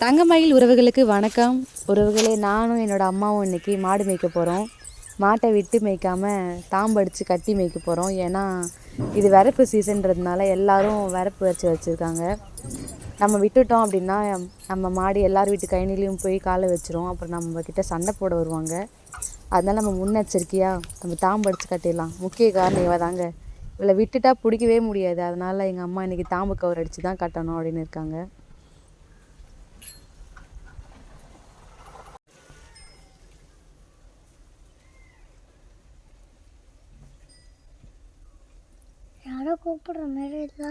தங்கமயில் உறவுகளுக்கு வணக்கம். உறவுகளே, நானும் என்னோடய அம்மாவும் இன்றைக்கி மாடு மேய்க்க போகிறோம். மாட்டை விட்டு மேய்க்காமல் தாம்படித்து கட்டி மேய்க்க போகிறோம். ஏன்னா இது வரப்பு சீசன்றதுனால எல்லோரும் வரப்பு வச்சுருக்காங்க. நம்ம விட்டுட்டோம் அப்படின்னா நம்ம மாடு எல்லார் வீட்டு கைனிலையும் போய் காலை வச்சிரும். அப்புறம் நம்மக்கிட்ட சண்டை போட வருவாங்க. அதனால் நம்ம முன்னெச்சரிக்கையாக நம்ம தாம்படித்து கட்டிடலாம். முக்கிய காரணம் இவ தாங்க. இவளை விட்டுட்டா பிடிக்கவே முடியாது. அதனால் எங்கள் அம்மா இன்றைக்கி தாம்பு கவர் அடித்து தான் கட்டணும் அப்படின்னு இருக்காங்க. யாரோ கூப்பிடுற மாதிரி இல்லை.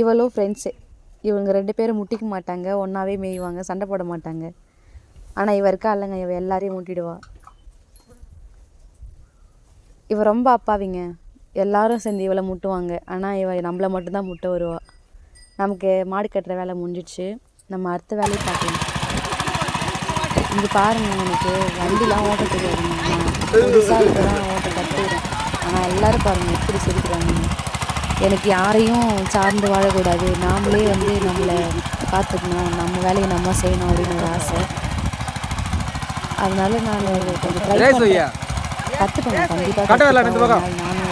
இவளும் ஃப்ரெண்ட்ஸு. இவங்க 2 பேரும் முட்டிக்க மாட்டாங்க, ஒன்றாவே மேய்வாங்க, சண்டை போட மாட்டாங்க. ஆனால் இவ இருக்கா இல்லைங்க, இவ எல்லாரையும் முட்டிடுவா. இவ ரொம்ப அப்பாவிங்க. எல்லாரும் சேர்ந்து இவளை முட்டுவாங்க. ஆனால் இவ நம்மளை மட்டும்தான் முட்ட வருவா. நமக்கு மாடு கட்டுற வேலை முடிஞ்சிடுச்சு. நம்ம அடுத்த வேலையை பார்க்கலாம். இங்கே பாருங்கள், எனக்கு வண்டிலாம் ஓட்ட தெரியாதுங்க. நான் புதுசாக இப்போ தான் ஓட்ட கற்றுக்கிறேன். ஆனால் எல்லோரும் பாருங்கள் எப்படி சிரிக்கிறாங்க. எனக்கு யாரையும் சார்ந்து வாழக்கூடாது, நாமளே நம்மளை பார்த்துக்கணும், நம்ம வேலையை நம்ம செய்யணும் அப்படின்னு ஒரு ஆசை. அதனால நான் கொஞ்சம் ட்ரை பண்ணுறேன், கற்றுக்கணும் கண்டிப்பாக. நானும்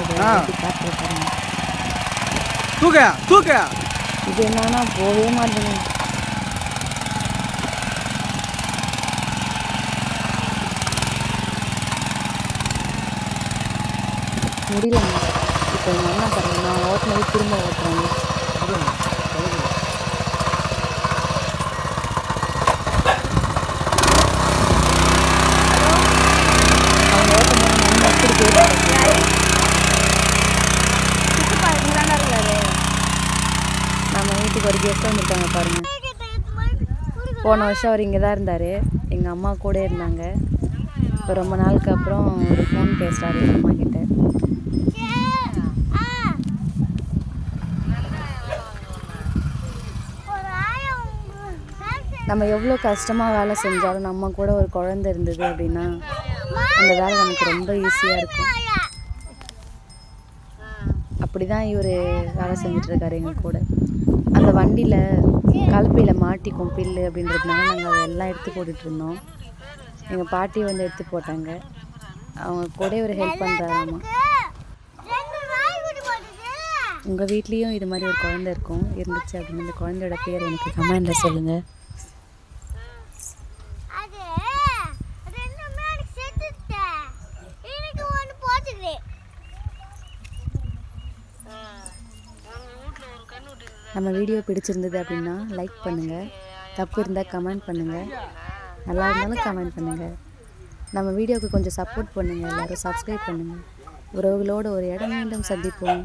காட்டுறேன். இது என்னன்னா போகவே மாட்டேங்க. முடியலங்க. இப்போ எங்கள் அண்ணா பாருங்க, நான் ஓட்டினது திரும்ப ஓட்டுறாங்க. அவங்க ஓட்டும்போது நம்ம எப்படி கேட்பாங்க. நம்ம வீட்டுக்கு ஒரு கெஸ்ட் வந்துருக்காங்க பாருங்க. போன வருஷம் அவர் இங்கே தான் இருந்தார். எங்கள் அம்மா கூட இருந்தாங்க. இப்போ ரொம்ப நாளுக்கு அப்புறம் ஒரு ஃபோன் பேசுகிறாரு எங்கள் அம்மா கிட்ட. நம்ம எவ்வளோ கஷ்டமாக வேலை செஞ்சாலும் நம்ம கூட ஒரு குழந்தை இருந்தது அப்படின்னா அந்த வேலை நமக்கு ரொம்ப ஈஸியாக இருக்கும். அப்படி தான் இவர் வேலை செஞ்சிட்ருக்காரு எங்கள் கூட. அந்த வண்டியில் கலப்பையில் மாட்டிக்கும் பில்லு அப்படின்றதுனால நாங்கள் அதை எல்லாம் எடுத்து போட்டுட்ருந்தோம். எங்கள் பாட்டி எடுத்து போட்டாங்க. அவங்க கூட ஒரு ஹெல்ப் பண்ணுறாராம்மா. உங்கள் வீட்லேயும் இது மாதிரி ஒரு குழந்தை இருந்துச்சு அப்படின்னு அந்த குழந்தையோட பேர் எனக்கு கமெண்டில் சொல்லுங்கள். நம்ம வீடியோ பிடிச்சிருந்தது அப்படின்னா லைக் பண்ணுங்கள், தப்பு இருந்தால் கமெண்ட் பண்ணுங்கள், நல்லா இருந்தாலும் கமெண்ட் பண்ணுங்கள். நம்ம வீடியோவுக்கு கொஞ்சம் சப்போர்ட் பண்ணுங்கள். எல்லோரும் சப்ஸ்கிரைப் பண்ணுங்கள். உறவுகளோடு ஒரு இடம் மீண்டும் சந்திப்போம்.